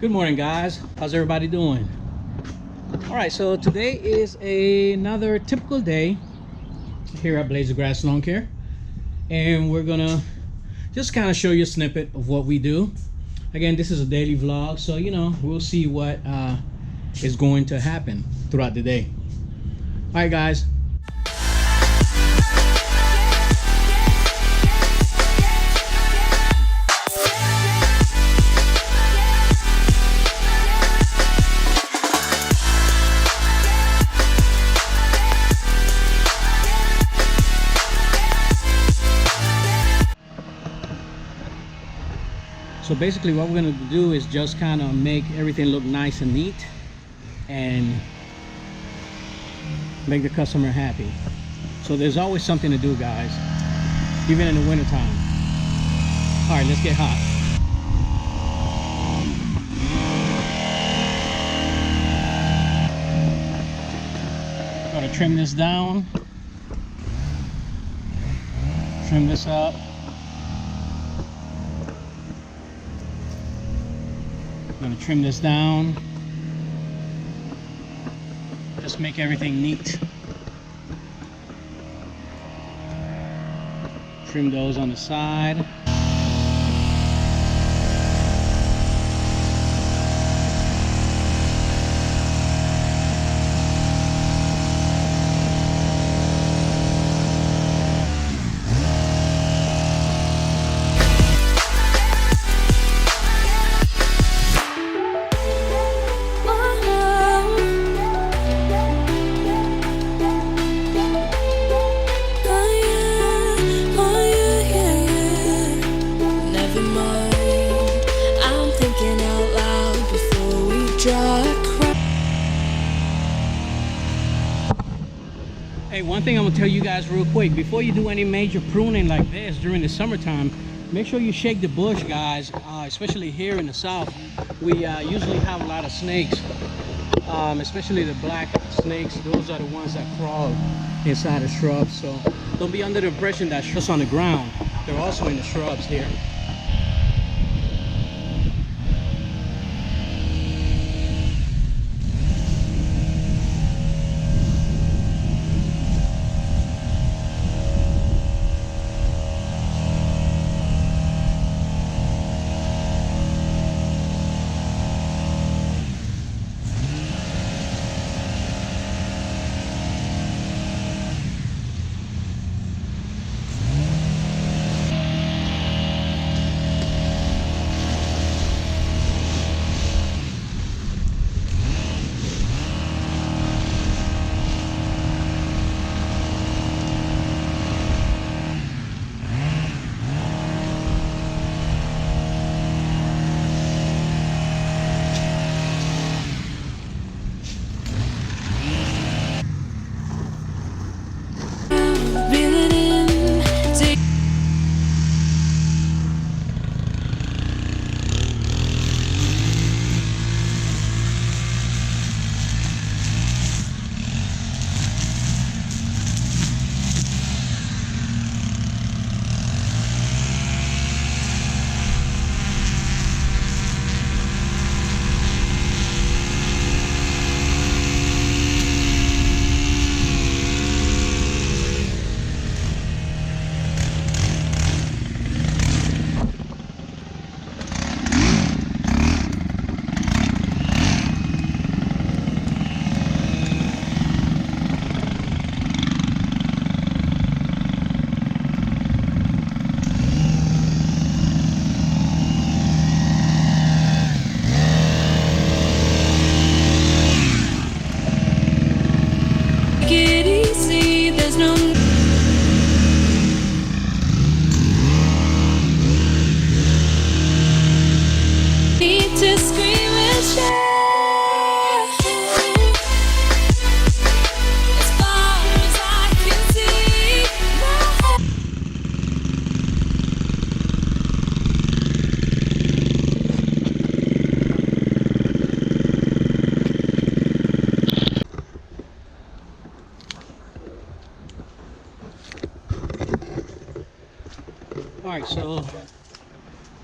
Good morning, guys. How's everybody doing? All right, so today is another typical day here at Blaze of Grass Lawn Care, and we're gonna just kind of show you a snippet of what we do. Again, this is a daily vlog, so we'll see what is going to happen throughout the day. All right, guys. So basically what we're going to do is just kind of make everything look nice and neat and make the customer happy. So there's always something to do, guys, even in the winter time. All right, let's get hot. Gotta trim this down, trim this up. I'm gonna trim this down, just make everything neat. Trim those on the side. Hey, one thing I'm gonna tell you guys real quick, before you do any major pruning like this during the summertime, make sure you shake the bush, guys. Especially here in the south, we usually have a lot of snakes, especially the black snakes. Those are the ones that crawl inside the shrubs, so don't be under the impression that just on the ground. They're also in the shrubs here. All right, so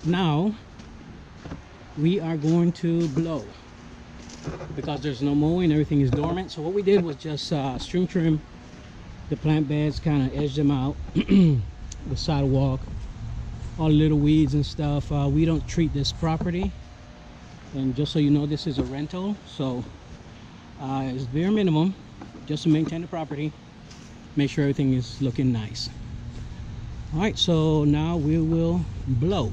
now we are going to blow because there's no mowing, everything is dormant. So what we did was just string trim the plant beds, kind of edge them out, the sidewalk, all the little weeds and stuff. We don't treat this property, and just so you know, this is a rental, so it's bare minimum just to maintain the property, make sure everything is looking nice. All right, so now we will blow.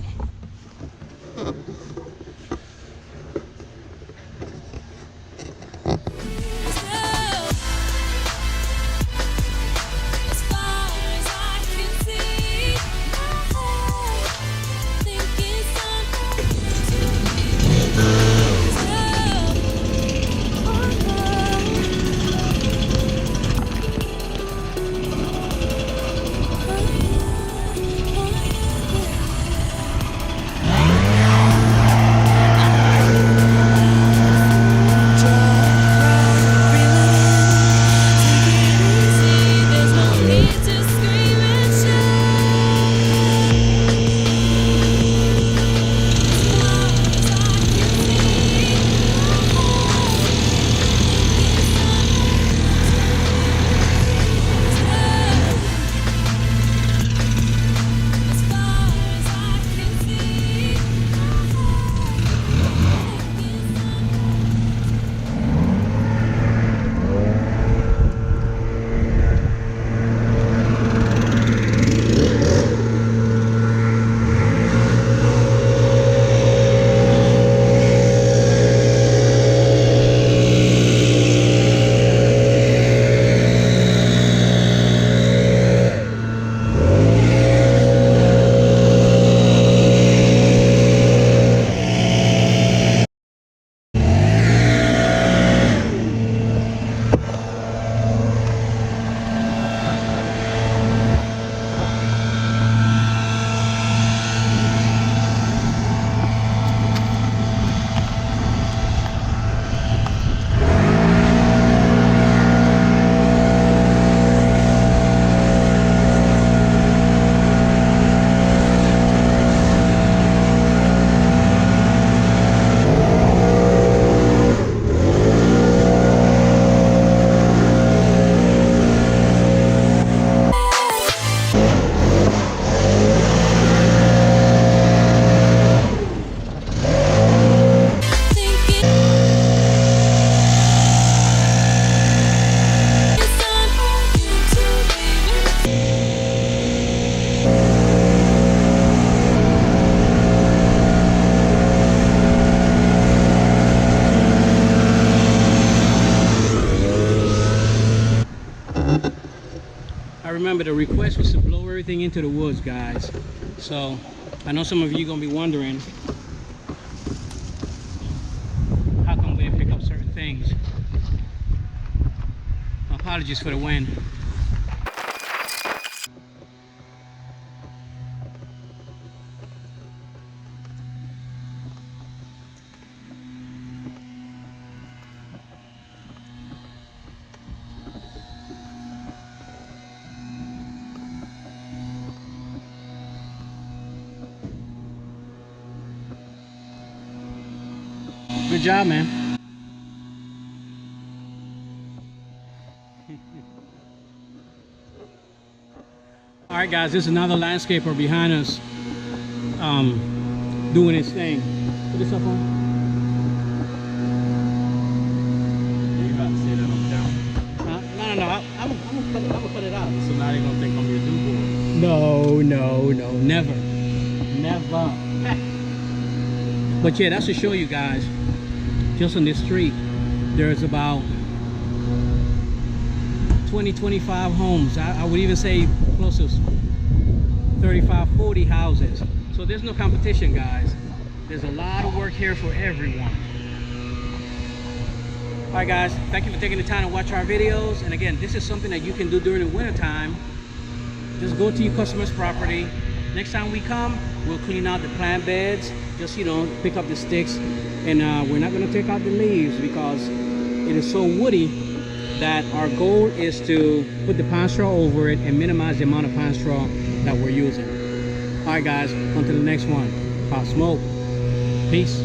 Remember, the request was to blow everything into the woods, guys. So I know some of you gonna be wondering, how come we didn't pick up certain things? Apologies for the wind. Good job, man. All right, guys, this is another landscaper behind us, doing his thing. Put this up on. You about to say that I'm down? No. I'm gonna cut it out. So now they're gonna think I'm your do No, never. But yeah, that's to show you guys, just on this street, there's about 20-25 homes. I would even say close to 35-40 houses. So there's no competition, guys. There's a lot of work here for everyone. All right, guys, thank you for taking the time to watch our videos. And again, this is something that you can do during the winter time. Just go to your customer's property. Next time we come, we'll clean out the plant beds. Just, you know, pick up the sticks, and we're not going to take out the leaves because it is so woody that our goal is to put the pine straw over it and minimize the amount of pine straw that we're using. All right, guys, on to the next one. Pop smoke. Peace.